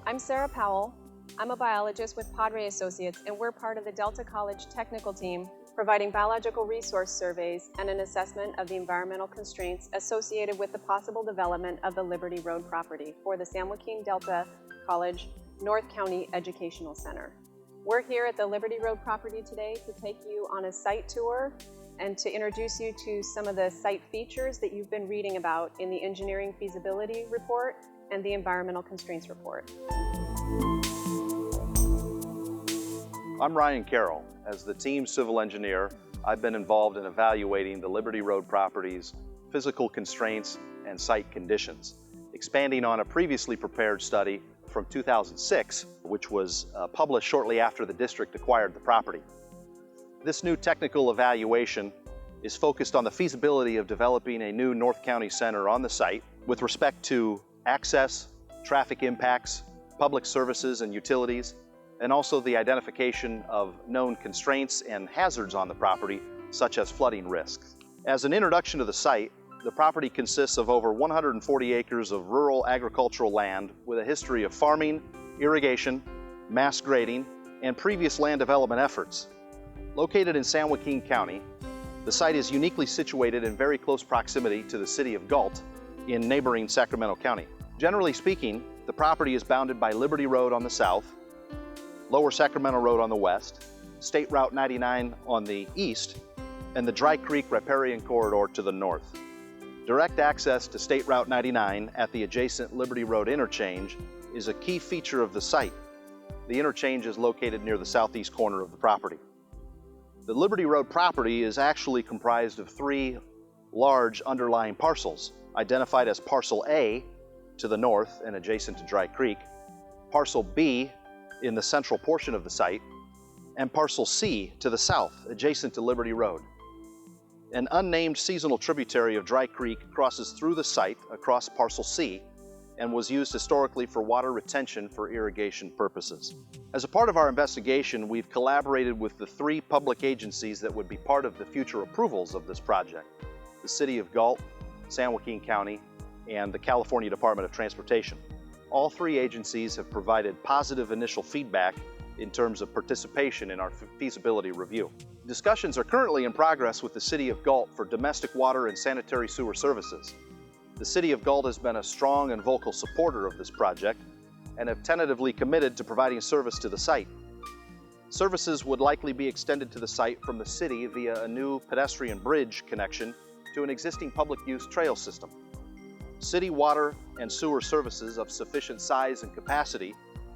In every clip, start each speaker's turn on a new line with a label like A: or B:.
A: I'm Sarah Powell. I'm a biologist with Padre Associates, and we're part of the Delta College technical team providing biological resource surveys and an assessment of the environmental constraints associated with the possible development of the Liberty Road property for the San Joaquin Delta College North County Educational Center. We're here at the Liberty Road property today to take you on a site tour and to introduce you to some of the site features that you've been reading about in the Engineering Feasibility Report and the Environmental Constraints Report.
B: I'm Ryan Carroll. As the team civil engineer, I've been involved in evaluating the Liberty Road property's physical constraints and site conditions, expanding on a previously prepared study from 2006, which was published shortly after the district acquired the property. This new technical evaluation is focused on the feasibility of developing a new North County Center on the site with respect to access, traffic impacts, public services and utilities, and also the identification of known constraints and hazards on the property, such as flooding risks. As an introduction to the site, the property consists of over 140 acres of rural agricultural land with a history of farming, irrigation, mass grading, and previous land development efforts. Located in San Joaquin County, the site is uniquely situated in very close proximity to the city of Galt in neighboring Sacramento County. Generally speaking, the property is bounded by Liberty Road on the south, Lower Sacramento Road on the west, State Route 99 on the east, and the Dry Creek Riparian Corridor to the north. Direct access to State Route 99 at the adjacent Liberty Road interchange is a key feature of the site. The interchange is located near the southeast corner of the property. The Liberty Road property is actually comprised of three large underlying parcels, identified as Parcel A to the north and adjacent to Dry Creek, Parcel B in the central portion of the site, and Parcel C to the south, adjacent to Liberty Road. An unnamed seasonal tributary of Dry Creek crosses through the site across Parcel C and was used historically for water retention for irrigation purposes. As a part of our investigation, we've collaborated with the three public agencies that would be part of the future approvals of this project: the City of Galt, San Joaquin County, and the California Department of Transportation. All three agencies have provided positive initial feedback in terms of participation in our feasibility review. Discussions are currently in progress with the City of Galt for domestic water and sanitary sewer services. The City of Galt has been a strong and vocal supporter of this project and have tentatively committed to providing service to the site. Services would likely be extended to the site from the city via a new pedestrian bridge connection to an existing public use trail system. City water and sewer services of sufficient size and capacity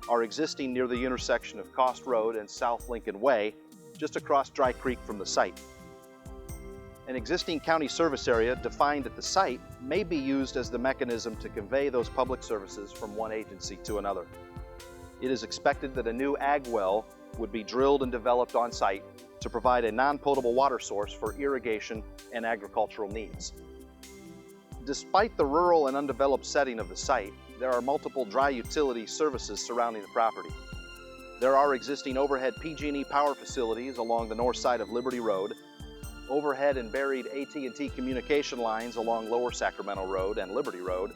B: are existing near the intersection of Cost Road and South Lincoln Way, just across Dry Creek from the site. An existing county service area defined at the site may be used as the mechanism to convey those public services from one agency to another. It is expected that a new ag well would be drilled and developed on site to provide a non-potable water source for irrigation and agricultural needs. Despite the rural and undeveloped setting of the site, there are multiple dry utility services surrounding the property. There are existing overhead PG&E power facilities along the north side of Liberty Road, overhead and buried AT&T communication lines along Lower Sacramento Road and Liberty Road,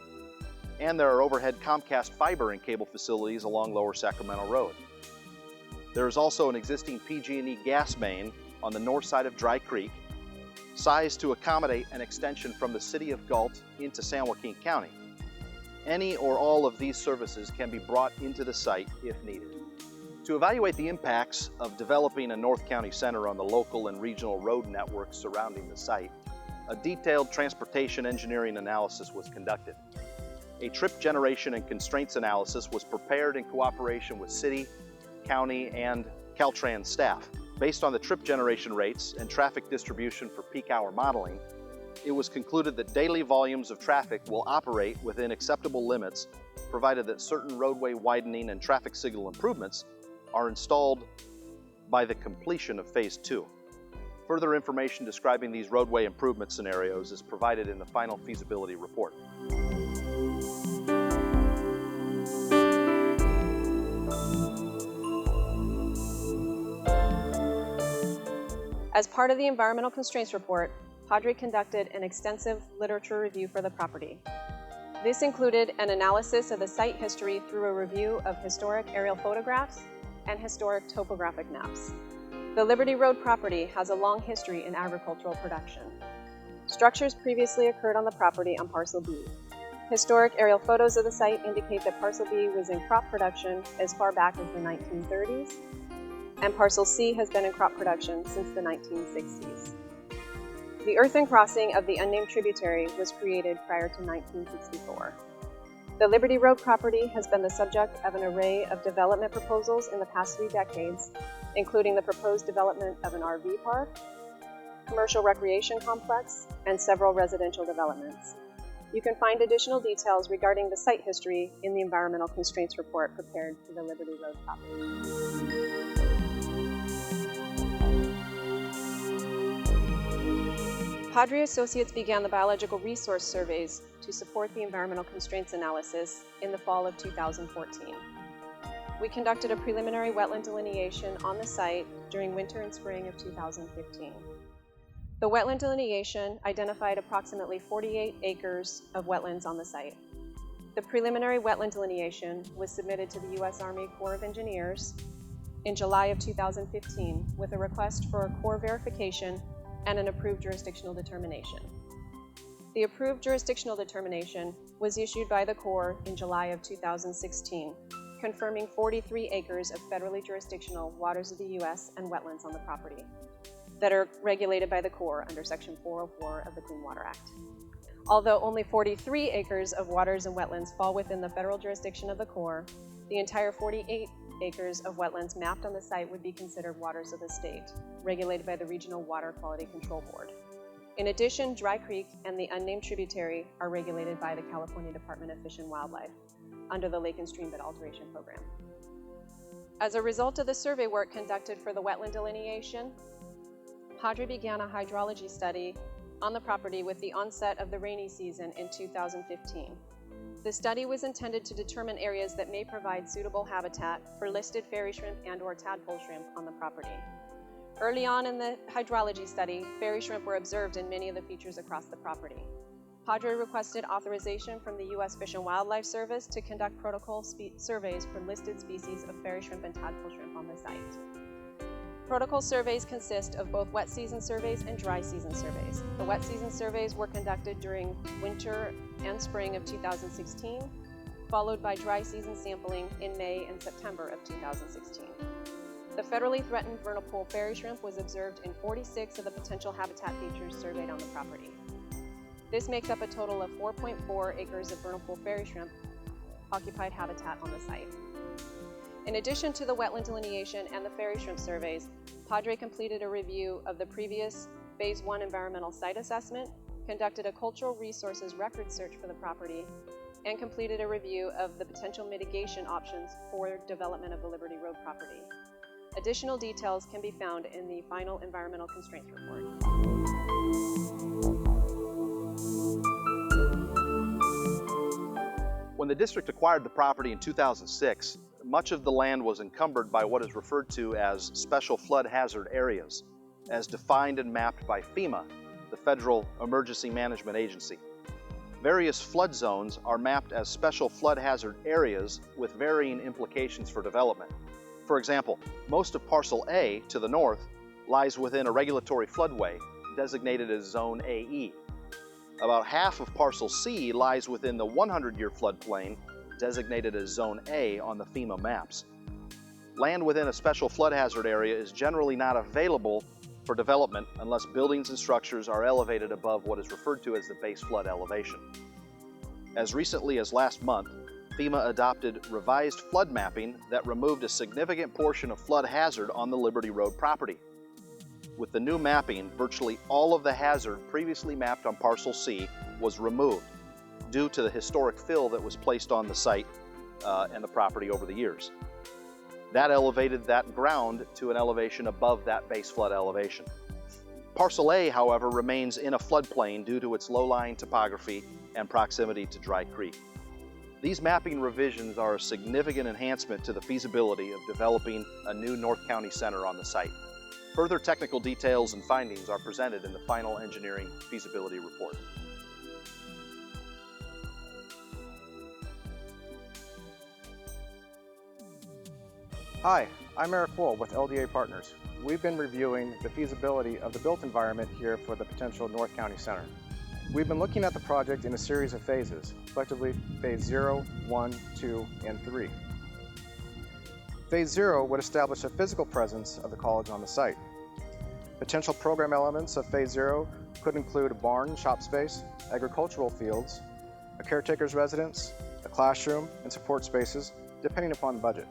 B: and there are overhead Comcast fiber and cable facilities along Lower Sacramento Road. There is also an existing PG&E gas main on the north side of Dry Creek, sized to accommodate an extension from the City of Galt into San Joaquin County. Any or all of these services can be brought into the site if needed. To evaluate the impacts of developing a North County Center on the local and regional road networks surrounding the site, a detailed transportation engineering analysis was conducted. A trip generation and constraints analysis was prepared in cooperation with city, county, and Caltrans staff. Based on the trip generation rates and traffic distribution for peak hour modeling, it was concluded that daily volumes of traffic will operate within acceptable limits, provided that certain roadway widening and traffic signal improvements are installed by the completion of Phase 2. Further information describing these roadway improvement scenarios is provided in the final feasibility report.
A: As part of the Environmental Constraints Report, Padre conducted an extensive literature review for the property. This included an analysis of the site history through a review of historic aerial photographs and historic topographic maps. The Liberty Road property has a long history in agricultural production. Structures previously occurred on the property on Parcel B. Historic aerial photos of the site indicate that Parcel B was in crop production as far back as the 1930s, and Parcel C has been in crop production since the 1960s. The earthen crossing of the unnamed tributary was created prior to 1964. The Liberty Road property has been the subject of an array of development proposals in the past 3 decades, including the proposed development of an RV park, commercial recreation complex, and several residential developments. You can find additional details regarding the site history in the Environmental Constraints Report prepared for the Liberty Road property. Padre Associates began the biological resource surveys to support the environmental constraints analysis in the fall of 2014. We conducted a preliminary wetland delineation on the site during winter and spring of 2015. The wetland delineation identified approximately 48 acres of wetlands on the site. The preliminary wetland delineation was submitted to the U.S. Army Corps of Engineers in July of 2015 with a request for a Corps verification and an approved jurisdictional determination. The approved jurisdictional determination was issued by the Corps in July of 2016, confirming 43 acres of federally jurisdictional waters of the U.S. and wetlands on the property that are regulated by the Corps under Section 404 of the Clean Water Act. Although only 43 acres of waters and wetlands fall within the federal jurisdiction of the Corps, the entire 48 acres of wetlands mapped on the site would be considered waters of the state, regulated by the Regional Water Quality Control Board. In addition, Dry Creek and the unnamed tributary are regulated by the California Department of Fish and Wildlife under the Lake and Stream Bed Alteration Program. As a result of the survey work conducted for the wetland delineation, Padre began a hydrology study on the property with the onset of the rainy season in 2015. The study was intended to determine areas that may provide suitable habitat for listed fairy shrimp and/or tadpole shrimp on the property. Early on in the hydrology study, fairy shrimp were observed in many of the features across the property. Padre requested authorization from the U.S. Fish and Wildlife Service to conduct protocol surveys for listed species of fairy shrimp and tadpole shrimp on the site. Protocol surveys consist of both wet season surveys and dry season surveys. The wet season surveys were conducted during winter and spring of 2016, followed by dry season sampling in May and September of 2016. The federally threatened vernal pool fairy shrimp was observed in 46 of the potential habitat features surveyed on the property. This makes up a total of 4.4 acres of vernal pool fairy shrimp occupied habitat on the site. In addition to the wetland delineation and the fairy shrimp surveys, Padre completed a review of the previous Phase 1 environmental site assessment, conducted a cultural resources record search for the property, and completed a review of the potential mitigation options for development of the Liberty Road property. Additional details can be found in the final environmental constraints report.
B: When the district acquired the property in 2006, much of the land was encumbered by what is referred to as special flood hazard areas, as defined and mapped by FEMA, the Federal Emergency Management Agency. Various flood zones are mapped as special flood hazard areas with varying implications for development. For example, most of Parcel A to the north lies within a regulatory floodway designated as Zone AE. About half of Parcel C lies within the 100-year floodplain designated as Zone A on the FEMA maps. Land within a special flood hazard area is generally not available for development unless buildings and structures are elevated above what is referred to as the base flood elevation. As recently as last month, FEMA adopted revised flood mapping that removed a significant portion of flood hazard on the Liberty Road property. With the new mapping, virtually all of the hazard previously mapped on Parcel C was removed due to the historic fill that was placed on the site and the property over the years. That elevated that ground to an elevation above that base flood elevation. Parcel A, however, remains in a floodplain due to its low-lying topography and proximity to Dry Creek. These mapping revisions are a significant enhancement to the feasibility of developing a new North County Center on the site. Further technical details and findings are presented in the final engineering feasibility report.
C: Hi, I'm Eric Wool with LDA Partners. We've been reviewing the feasibility of the built environment here for the potential North County Center. We've been looking at the project in a series of phases, collectively Phase 0, 1, 2, and 3. Phase 0 would establish a physical presence of the college on the site. Potential program elements of Phase 0 could include a barn, shop space, agricultural fields, a caretaker's residence, a classroom, and support spaces, depending upon the budget.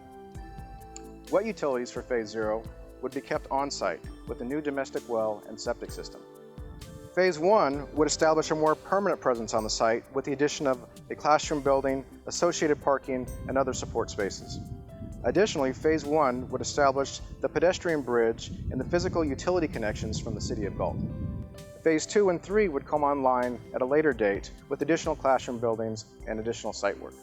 C: Wet utilities for Phase 0 would be kept on-site with a new domestic well and septic system. Phase 1 would establish a more permanent presence on the site with the addition of a classroom building, associated parking, and other support spaces. Additionally, Phase 1 would establish the pedestrian bridge and the physical utility connections from the City of Galt. Phase 2 and 3 would come online at a later date with additional classroom buildings and additional site work.